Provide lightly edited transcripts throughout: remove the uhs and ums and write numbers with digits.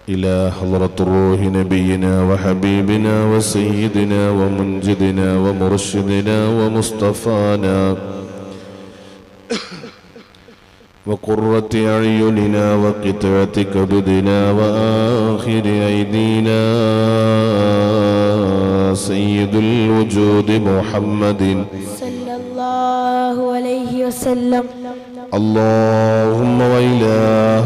إلى حضرة روح نبينا وحبيبنا وسيدنا ومنجدنا ومرشدنا ومصطفانا وقرة أعيننا وقطعة كبدنا وآخر أيدينا سيد الوجود محمد صلى الله عليه وسلم. اللهم وإلى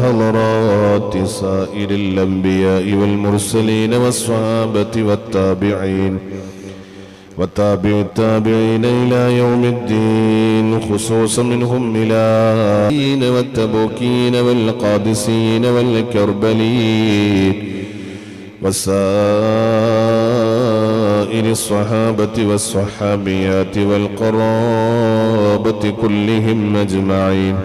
حضرات سائر الأنبياء والمرسلين والصحابة والتابعين وتابع التابعين إلى يوم الدين، خصوصا منهم إلى والتبوكين والقادسين والكربلين وسائر الصحابة والصحابيات والقرابة كلهم أجمعين.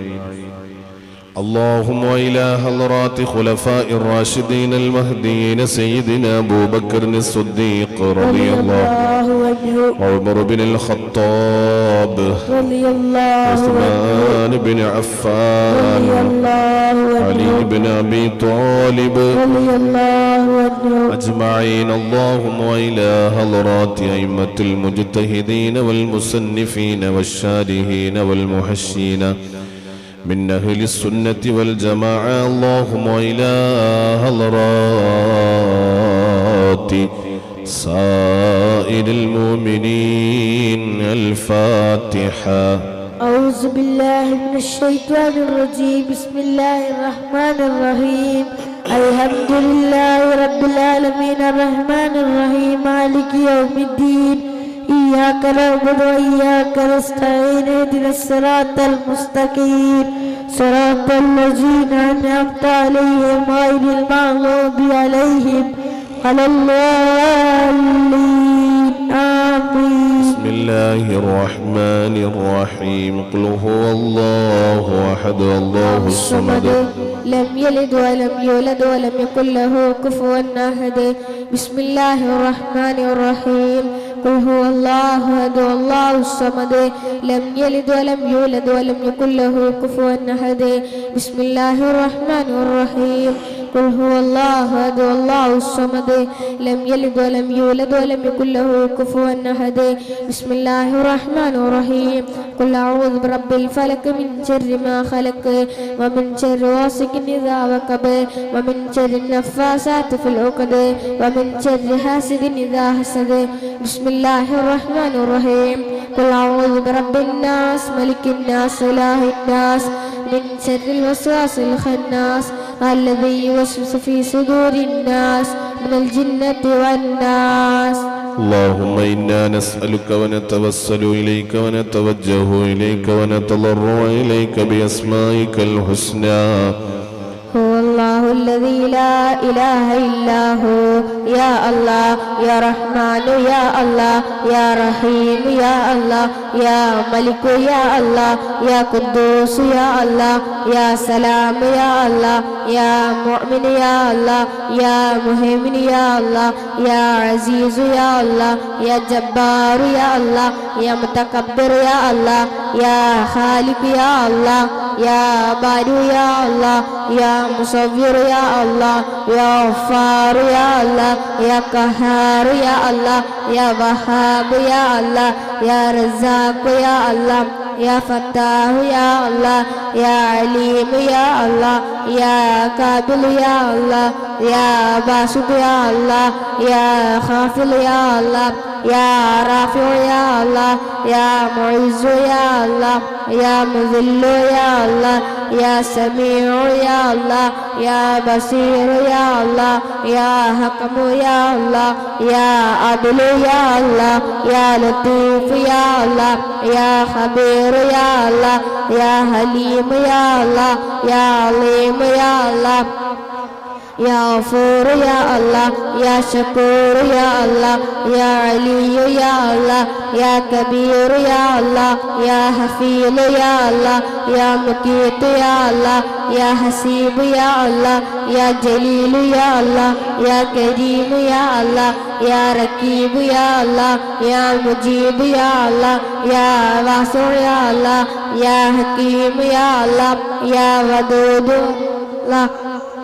اللهم إلى حضرات خلفاء الراشدين المهديين سيدنا أبو بكر الصديق رضي الله عنه، وعمر بن الخطاب رضي الله عثمان بن عفان، علي بن أبي طالب رضي الله عنه أجمعين. اللهم وإلى حضرات أئمة المجتهدين والمصنفين والشارحين والمحشين من أهل السنة والجماعة. اللهم إلى حضرات سائر المؤمنين. الفاتحة. أعوذ بالله من الشيطان الرجيم. بسم الله الرحمن الرحيم. الحمد لله رب العالمين الرحمن الرحيم مالك يوم الدين. إياك نعبد وإياك نستعين. اهدنا الصراط المستقيم صراط الذين أنعمت عليهم غير المغضوب عليهم ولا الضالين. آمين. بسم الله الرحمن الرحيم. قل هو الله أحد الله الصمد لم يلد ولم يولد ولم يكن له كفوا أحد. بسم الله الرحمن الرحيم. قل هو الله أحد الله الصمد لم يلد ولم يولد ولم يكن له كفوا أحد. بسم الله الرحمن الرحيم. قل هو الله أحد الله الصمد لم يلد ولم يولد ولم يكن له كفوا أحد. بسم الله الرحمن الرحيم. قل أعوذ برب الفلق من شر ما خلق ومن شر غاسق إذا وقب ومن شر النفاثات في العقد ومن شر حاسد إذا حسد. بسم الله الرحمن الرحيم. قل أعوذ برب الناس ملك الناس إله الناس من شر الوسواس الخناس الذي يوسوس في صدور الناس من الجنة والناس. اللهم إنا نسألك ونتوسل إليك ونتوجه إليك ونتضرع إليك بأسمائك الحسنى. هو الله الذي لا إله إلا هو. يا الله يا رحمن يا الله يا رحيم يا الله يا ملك يا الله يا قدوس يا الله يا سلام يا الله يا مؤمن يا الله يا مهيمن يا الله يا عزيز يا الله يا جبار يا الله يا متكبر يا الله يا خالق يا الله يا بارئ يا الله يا مصور يا الله يا غفار يا الله يا قهار يا الله يا وهاب يا الله يا رزاق يا الله يا فتاح يا الله يا عليم يا الله يا قابل يا الله يا باسط يا الله يا خافض يا الله يا رافع يا الله يا معز يا الله يا مذل يا الله يا سميع يا الله يا بصير يا الله يا حكم يا الله يا عدل يا الله يا لطيف يا الله يا خبير يا الله يا حليم يا الله يا عليم يا الله يا غفور يا الله يا شكور يا الله يا علي يا الله يا كبير يا الله يا حفيظ يا الله يا مقيت يا الله يا حسيب يا الله يا جليل يا الله يا كريم يا الله يا رقيب يا الله يا مجيب يا الله يا واسع يا الله يا حكيم يا الله يا ودود الله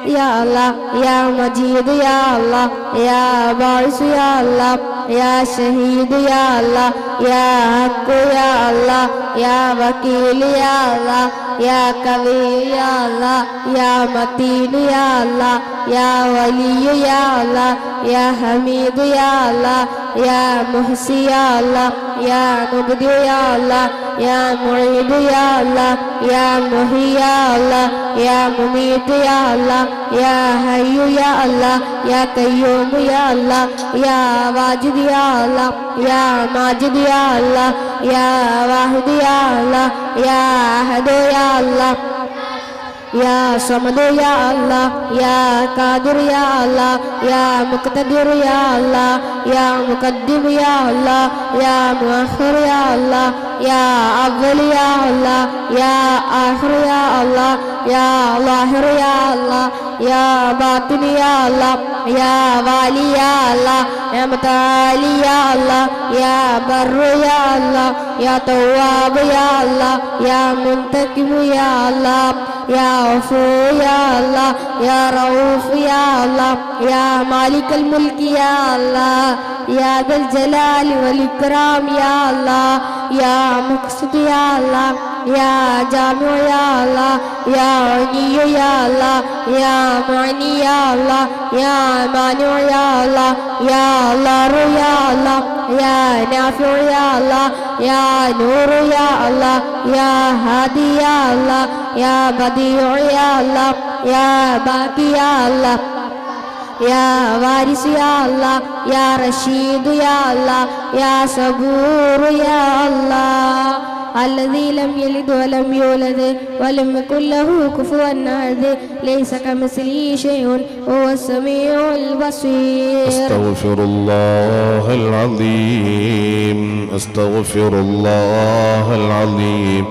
يا الله يا مجيد يا الله يا باعث يا الله يا شهيد يا الله يا حق يا الله يا وكيل يا الله يا قوي يا الله يا متين يا الله يا ولي يا الله يا حميد يا الله يا محسي يا الله يا مبدع يا الله يا معيد يا الله يا محيي يا الله يا مميت يا الله يا حي يا الله يا قيوم يا الله يا واجد يا الله يا ماجد يا الله يا واحد يا الله يا أحد يا الله يا صمد يا الله يا قادر يا الله يا مقتدر يا الله يا مقدم يا الله يا مؤخر يا الله يا أول يا الله يا آخر يا الله يا ظاهر يا الله يا باطن يا الله يا والي يا الله يا متعالي يا الله يا بر يا الله يا تواب يا الله يا منتقم يا الله يا عفو يا الله يا رؤوف يا الله يا مالك الملك يا الله يا ذا الجلال والإكرام يا الله يا مقصد يا الله يا جامع يا الله يا غني يا الله يا معني يا الله يا مانع يا الله يا ضار يا الله يا نافع يا الله يا نور يا الله يا هادي يا الله يا بديع يا الله يا باقي يا الله يا وارث يا الله يا رشيد يا الله يا صبور يا الله الذي لم يلد ولم يولد ولم يكن له كفوا أحد ليس كمثله شيء وهو السميع البصير. أستغفر الله العظيم أستغفر الله العظيم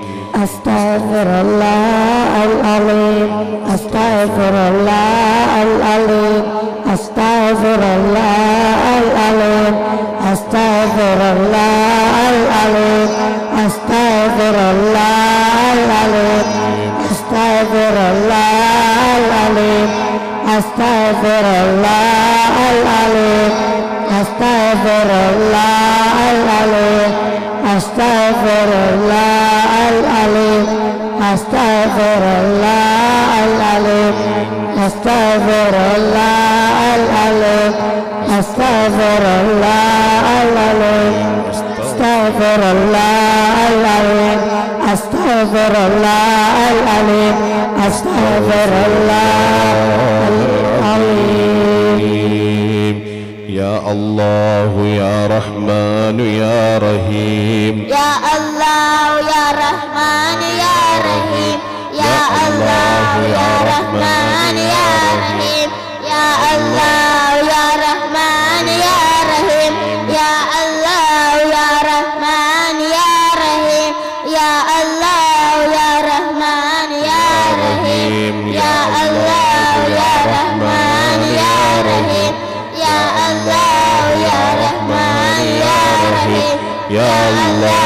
أستغفر الله العظيم أستغفر الله العظيم أستغفر الله العظيم أستغفر الله العظيم أستغفر الله العظيم أستغفر الله العظيم أستغفر الله العظيم أستغفر الله العظيم أستغفر الله العظيم أستغفر الله العظيم أستغفر الله العظيم أستغفر الله العظيم أستغفر الله العظيم أستغفر الله العظيم أستغفر الله العظيم. يا الله يا رحمن يا رحيم يا الله يا رحمن يا رحيم يا الله يا رحمن يا رحيم يا الله يا رحمن يا رحيم يا الله يا رحمن يا رحيم يا الله يا رحمن يا رحيم يا الله يا رحمن يا رحيم يا الله يا رحمن يا رحيم يا الله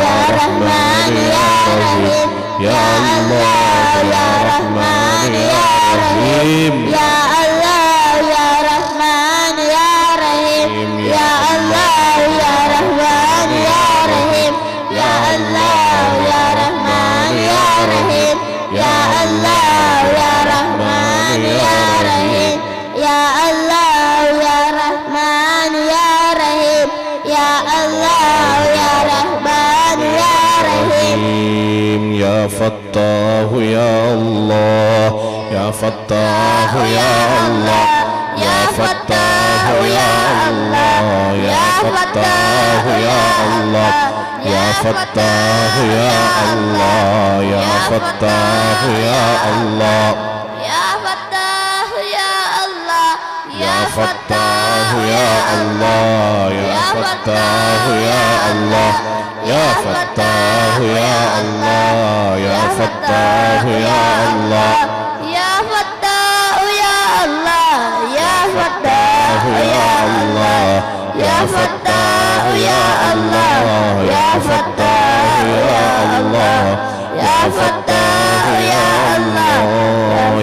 يا رحمن يا رحيم يا الله يا رحمن يا رحيم يا الله يا رحمن يا رحيم يا الله يا رحمن يا رحيم يا الله يا رحمن يا رحيم يا الله يا رحمن يا رحيم يا الله يا رحمن يا رحيم يا الله يا رحمن يا رحيم. يا فتاح يا الله يا فتاح يا الله يا فتاح يا الله يا فتاح يا الله يا فتاح يا الله يا فتاح يا الله يا فتاح يا الله يا فتاح يا الله يا فتاح يا الله يا فتاح يا الله يا فتاح يا الله يا فتاح يا الله يا فتاح يا الله يا فتاح يا الله يا فتاح يا الله يا فتاح يا الله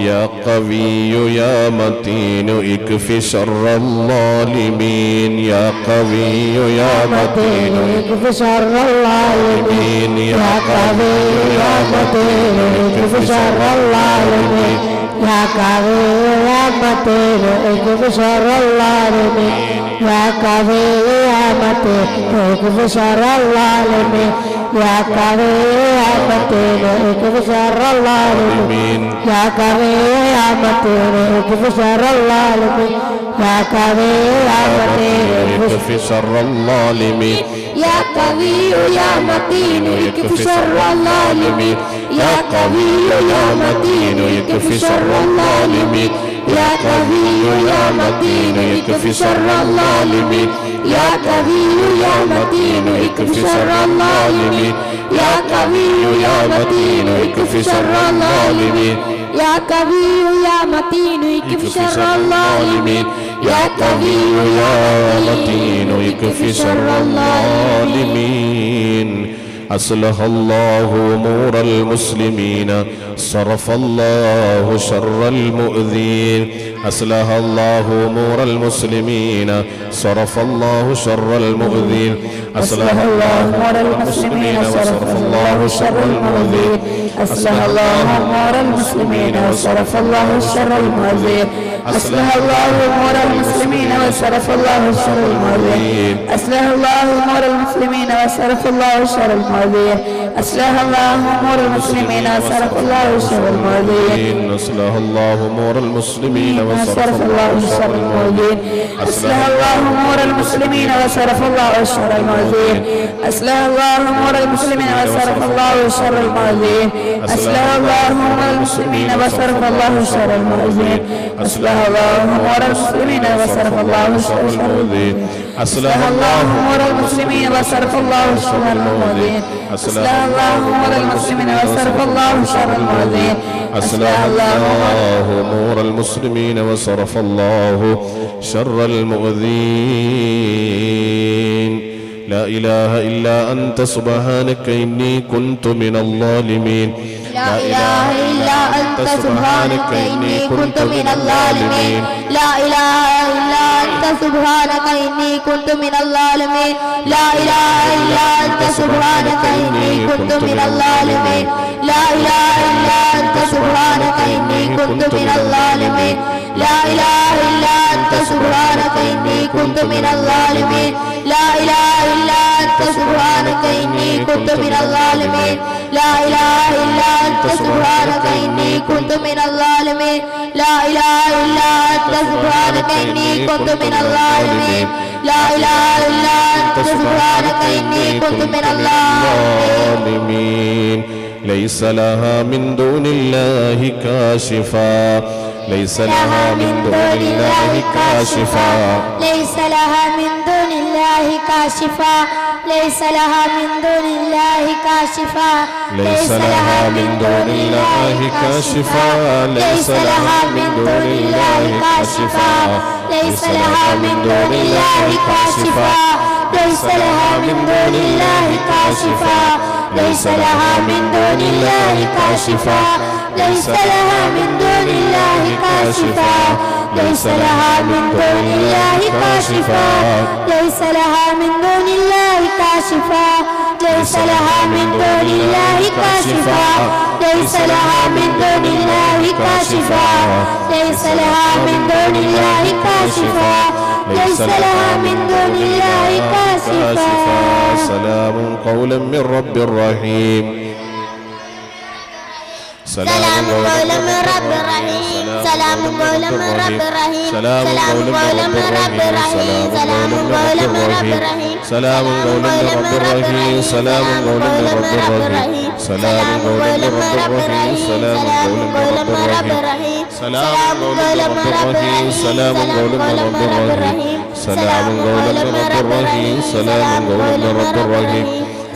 يا قوي يا متين اكف شر الظالمين يا قوي يا متين اكف شر الظالمين يا قوي يا متين اكف شر الظالمين يا قوي يا متين اكف شر الظالمين يا قوي يا متين اكف شر الظالمين يا قوي يا متين اكف شر الظالمين يا قوي يا متين اكف شر الظالمين يا قوي يا متين اكف شر الظالمين يا قوي يا متين اكف شر الظالمين يا قوي يا متين اكف شر الظالمين يا قوي يا متين اكف شر الظالمين يا قوي يا متين اكف شر الظالمين يا قوي يا متين اكف شر الظالمين يا قوي يا متين اكف شر الظالمين يا قوي يا متين اكف شر الظالمين أصلح الله أمور المسلمين صرف الله شر المؤذين أصلح الله أمور المسلمين صرف الله شر المؤذين أصلح الله أمور المسلمين وصرف الله شر المؤذين أصلح الله أمور المسلمين وصرف الله شر المؤذين أصلح الله أمور المسلمين وصرف الله شر المؤذين أصلح الله أمور المسلمين وصرف الله شر المؤذين أصلح الله أمور المسلمين وصرف الله شر المؤذين أصلح الله أمور المسلمين وصرف الله شر المؤذين أصلح الله أمور المسلمين وصرف الله شر المؤذين أصلح الله أمور المسلمين وصرف الله شر المؤذين أصلح الله أمور المسلمين وصرف الله شر المؤذين أصلح الله أمور المسلمين وصرف الله شر المؤذين أصلح الله أمور المسلمين وصرف الله شر المؤذين أصلح الله أمور المسلمين وصرف الله شر المؤذين أصلح الله أمور المسلمين وصرف الله شر المؤذين لا إله إلا أنت سبحانك إني كنت من الظالمين لا إله إلا أنت سبحانك إني كنت من الظالمين لا إله إلا أنت سبحانك إني كنت من الظالمين لا إله إلا أنت سبحانك إني كنت من الظالمين لا إله إلا أنت سبحانك إني كنت من الظالمين لا إله إلا أنت سبحانك إني كنت من الظالمين لا إله إلا أنت سبحانك إني كنت من الظالمين لا إله إلا أنت سبحانك إني كنت من الظالمين لا إله إلا أنت سبحانك إني كنت من الظالمين لا إله إلا أنت سبحانك إني كنت من الظالمين ليس لها من دون الله كاشفا ليس لها من دون الله كاشفا ليس لها من دون الله كاشفا ليس لها من دون الله كاشفا ليس لها من دون الله كاشفا ليس لها من دون الله كاشفا ليس لها من دون الله كاشفا ليس لها من دون الله كاشفا ليس لها من دون الله كاشفا ليس لها من دون الله كاشفا ليس لها من دون الله كاشفا ليس لها من دون الله كاشفا ليس لها من دون الله كاشفا ليس لها من دون الله كاشفا ليس لها من دون الله كاشفا ليس لها من دون الله كاشفا سلام قولا من رب رحيم سلام قولا من رب رحيم سلام قولا من رب رحيم سلام قولا من رب رحيم سلام قولا من رب رحيم سلام قولا من رب رحيم سلام قولا من رب رحيم سلام قولا من رب رحيم سلام قولا من رب رحيم سلام قولا من رب رحيم سلام قولا من رب رحيم سلام قولا من رب رحيم سلام قولا من رب رحيم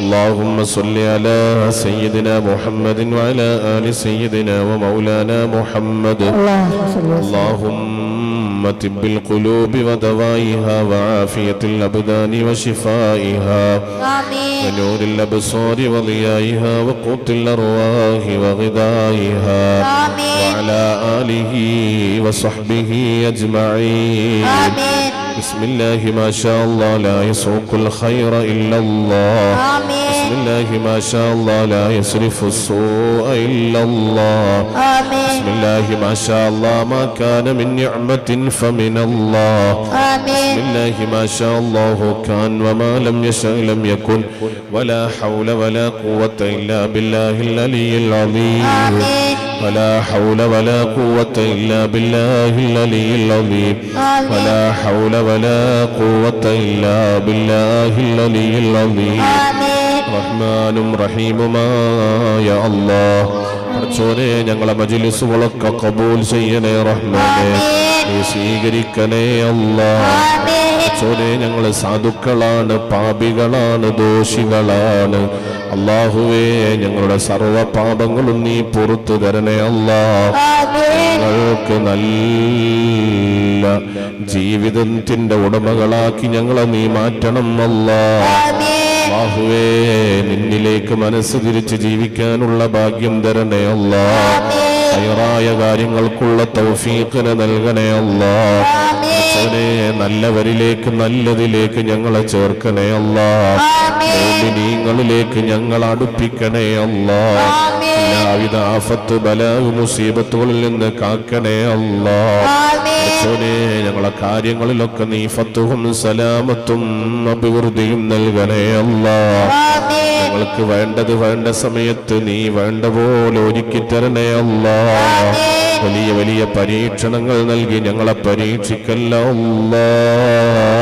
اللهم صل على سيدنا محمد وعلى آل سيدنا ومولانا محمد. اللهم طب القلوب ودوائها وعافية الأبدان وشفائها ونور الأبصار وضيائها وقوت الأرواح وغذائها وعلى آله وصحبه أجمعين. بسم الله ما شاء الله لا يسوق الخير إلا الله. بسم الله ما شاء الله لا يصرف السوء إلا الله. بسم الله ما شاء الله ما كان من نعمة فمن الله. بسم الله ما شاء الله كان وما لم يشأ لم يكن ولا حول ولا قوة إلا بالله العلي العظيم. ولا حول ولا قوة إلا بالله العلي العظيم. ولا حول ولا قوة إلا بالله العلي العظيم. റഹ്മാനും റഹീമുമായ അല്ലാഹ് പടച്ചോനെ ഞങ്ങളെ മജ്‌ലിസുകളൊക്കെ ഖബൂൽ ചെയ്യണേ റഹ്മാനേ. നീ സ്വീകരിക്കണേ അല്ലാഹ്. പടച്ചോനെ ഞങ്ങൾ സാധുക്കളാണ്, പാപികളാണ്, ദോഷികളാണ്. അല്ലാഹുവേ ഞങ്ങളുടെ സർവ്വ പാപങ്ങളും നീ പുറത്തു തരണേ അല്ലാഹ്. ഞങ്ങൾക്ക് നല്ല ജീവിതത്തിന്റെ ഉടമകളാക്കി ഞങ്ങളെ നീ മാറ്റണം അല്ലാഹ്. അല്ലാഹുവേ നിന്നിലേക്ക് മനസ്സ് തിരിച്ച് ജീവിക്കാനുള്ള ഭാഗ്യം തരണേ അല്ലാഹ്. ഖൈറായ കാര്യങ്ങൾക്കുള്ള തൗഫീഖിനെ നൽകണേ അല്ലാഹ്. നല്ലവരിലേക്ക് നല്ലതിലേക്ക് ഞങ്ങളെ ചേർക്കണേ അല്ലാഹ്. മുഅ്മിനീങ്ങളിലേക്ക് ഞങ്ങൾ അടുപ്പിക്കണേ അല്ലാഹ്. എല്ലാവിധ ആഫത്ത് ബലാവ് മുസീബത്തുകളിൽ നിന്ന് കാക്കണേ അല്ലാഹ്. ഞങ്ങളെ കാര്യങ്ങളിലൊക്കെ നീ ഫത്തുഹും സലാമത്തും അഭിവൃദ്ധിയും നൽകണേ അല്ലാഹ്. ഞങ്ങൾക്ക് വേണ്ടത് വേണ്ട സമയത്ത് നീ വേണ്ട പോലെ ഒരുക്കി തരണേ അല്ലാഹ്. വലിയ വലിയ പരീക്ഷണങ്ങൾ നൽകി ഞങ്ങളെ പരീക്ഷിക്കല്ല അല്ലാഹ്.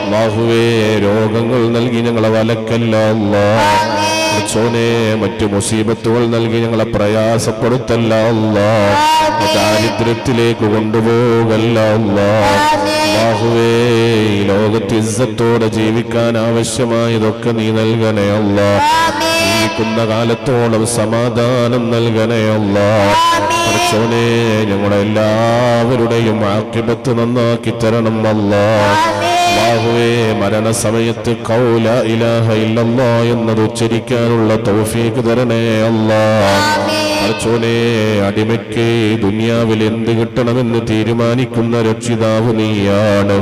അല്ലാഹുവേ രോഗങ്ങൾ നൽകി ഞങ്ങളെ വലക്കല്ല അല്ലാഹ്. മറ്റു മുസീബത്തുകൾ നൽകി ഞങ്ങളെ പ്രയാസപ്പെടുത്തല്ല അല്ലാഹ്. ദാരിദ്ര്യത്തിലേക്ക് കൊണ്ടുപോകല്ല അല്ലാഹ്. അല്ലാഹുവേ ലോകത്ത് ഇസ്സത്തോടെ ജീവിക്കാൻ ആവശ്യമായതൊക്കെ നീ നൽകണേ അല്ലാഹ്. ജീവിക്കുന്ന കാലത്തോളം സമാധാനം നൽകണേ അല്ലാഹ്. പടച്ചോനെ ഞങ്ങളുടെ എല്ലാവരുടെയും ആഖിബത്ത് നന്നാക്കി തരണം അല്ലാഹ്. അല്ലാഹുവേ മരണസമയത്ത് ഖൗല ഇലാഹ ഇല്ലല്ലാഹ് എന്നത് ഉച്ചരിക്കാനുള്ള തൗഫീഖ് തരണേ അല്ലാഹ്. പടച്ചോനെ അടിമയ്ക്ക് ദുനിയാവിൽ എന്ത് കിട്ടണമെന്ന് തീരുമാനിക്കുന്ന രക്ഷിതാവ് നീയാണ്.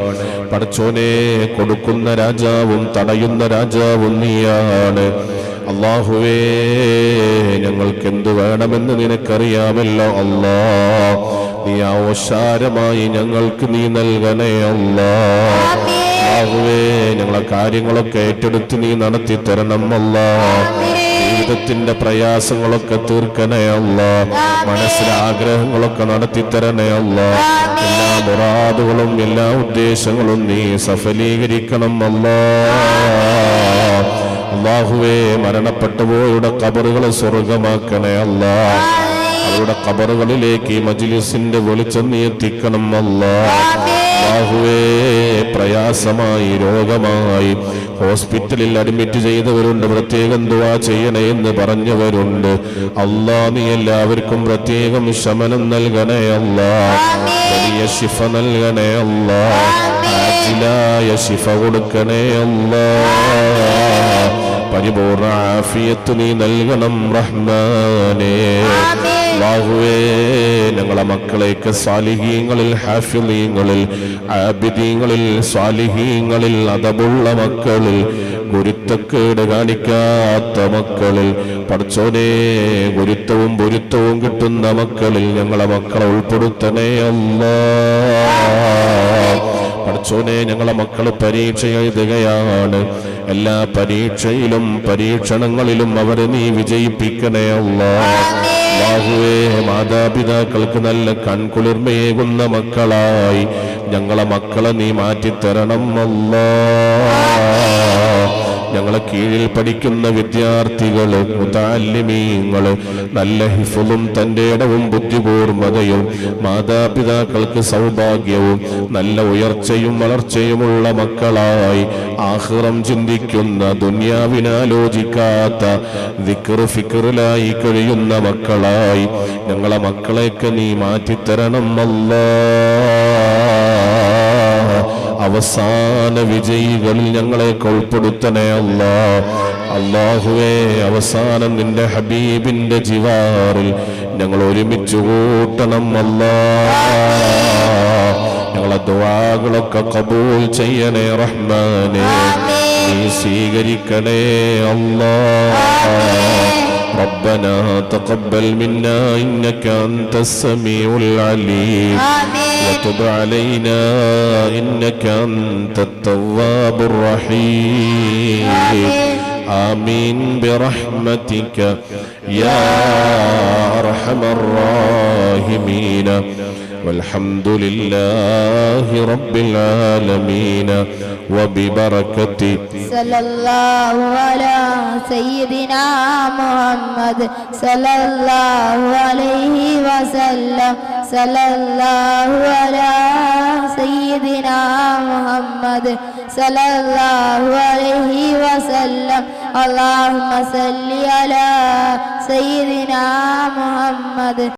പടച്ചോനെ കൊടുക്കുന്ന രാജാവും തടയുന്ന രാജാവും നീയാണ്. അല്ലാഹുവേ ഞങ്ങൾക്ക് എന്ത് വേണമെന്ന് നിനക്കറിയാമല്ലോ അല്ലാഹ്. നീ ഔഷാരമായി ഞങ്ങൾക്ക് നീ നൽകണേ അല്ലാഹ്. അല്ലാഹുവേ ഞങ്ങളെ കാര്യങ്ങളൊക്കെ ഏറ്റെടുത്ത് നീ നടത്തി തരണം അല്ലാഹ്. ജീവിതത്തിന്റെ പ്രയാസങ്ങളൊക്കെ തീർക്കണേ അല്ലാഹ്. മനസ്സിലെ ആഗ്രഹങ്ങളൊക്കെ നടത്തി തരണേ അല്ലാഹ്. എല്ലാ മുറാദുകളും എല്ലാ ഉദ്ദേശങ്ങളും നീ സഫലീകരിക്കണം അല്ലാഹ്. അല്ലാഹുവേ മരണപ്പെട്ടുപോയുടെ ഖബറുകളെ സ്വർഗമാക്കണേ അല്ലാഹ്. അവരുടെ ഖബറുകളിലേക്ക് ഈ മജ്ലിസിന്റെ വെളിച്ചം നീ എത്തിക്കണം അല്ലാഹ്. അല്ലാഹുവേ പ്രയാസമായി രോഗമായി ഹോസ്പിറ്റലിൽ അഡ്മിറ്റ് ചെയ്തവരുണ്ട്, പ്രത്യേകം ദുആ ചെയ്യണേ എന്ന് പറഞ്ഞവരുണ്ട്. അല്ലാഹ് നീ എല്ലാവർക്കും പ്രത്യേകം ശമനം നൽകണേ അല്ലാഹ്. വലിയ ശിഫ നൽകണേ അല്ലാഹ്. ആജിലായ ശിഫ കൊടുക്കണേ അല്ലാഹ്. പരിപൂർണ ആഫിയത്ത് നീ നൽകണം റഹ്മാനേ. അല്ലാഹുവേ ഞങ്ങളെ മക്കളെയൊക്കെ സാലിഹീങ്ങളിൽ ഹാഫിളീങ്ങളിൽ ആബിദീങ്ങളിൽ സ്വാലിഹീങ്ങളിൽ അദബുള്ള മക്കളിൽ ഗുരുത്തക്കേട് കാണിക്കാത്ത മക്കളിൽ പടച്ചോനെ ഗുരുത്തവും പൊരുത്തവും കിട്ടുന്ന മക്കളിൽ ഞങ്ങളെ മക്കളെ ഉൾപ്പെടുത്തണേ അല്ലാഹ്. പടച്ചോനെ ഞങ്ങളെ മക്കള് പരീക്ഷ എഴുതുകയാണ്. എല്ലാ പരീക്ഷയിലും പരീക്ഷണങ്ങളിലും അവരെ നീ വിജയിപ്പിക്കണേ അല്ലാഹ്. അല്ലാഹുവേ മാതാപിതാക്കൾക്ക് നല്ല കൺകുളിർമയേകുന്ന മക്കളായി ഞങ്ങളെ മക്കളെ നീ മാറ്റിത്തരണം അല്ലാഹ്. ഞങ്ങളെ കീഴിൽ പഠിക്കുന്ന വിദ്യാർത്ഥികള് മുതഅല്ലിമീങ്ങള് നല്ല ഹിഫ്ളും തന്റെ ഇടവും ബുദ്ധിപൂർമ്മതയും മാതാപിതാക്കൾക്ക് സൗഭാഗ്യവും നല്ല ഉയർച്ചയും വളർച്ചയുമുള്ള മക്കളായി ആഖിറം ചിന്തിക്കുന്ന ദുനിയാവിനാലോചിക്കാത്ത ദിക്ർ ഫിക്റിലായി കഴിയുന്ന മക്കളായി ഞങ്ങളെ മക്കളെയൊക്കെ നീ മാറ്റിത്തരണം അല്ലാഹ്. അവസാന വിജയികളിൽ ഞങ്ങളെ ഉൾപ്പെടുത്തണേ അല്ലാഹ്. അല്ലാഹുവേ, അവസാനം നിന്റെ ഹബീബിന്റെ ജിവാറിൽ ഞങ്ങൾ ഒരുമിച്ച് കൂട്ടണം അല്ലാഹ്. ഞങ്ങളെ ദുആകളൊക്കെ ഖബൂൽ ചെയ്യണേ റഹ്മാനേ, നീ സ്വീകരിക്കണേ അല്ലാഹ്. ربنا تقبل منا إنك أنت السميع العليم وتب علينا إنك أنت التواب الرحيم آمين برحمتك يا أرحم الراحمين والحمد لله رب العالمين وببركة صلى الله على سيدنا محمد صلى الله عليه وسلم صلى الله على سيدنا محمد صلى الله عليه وسلم اللهم صل على سيدنا محمد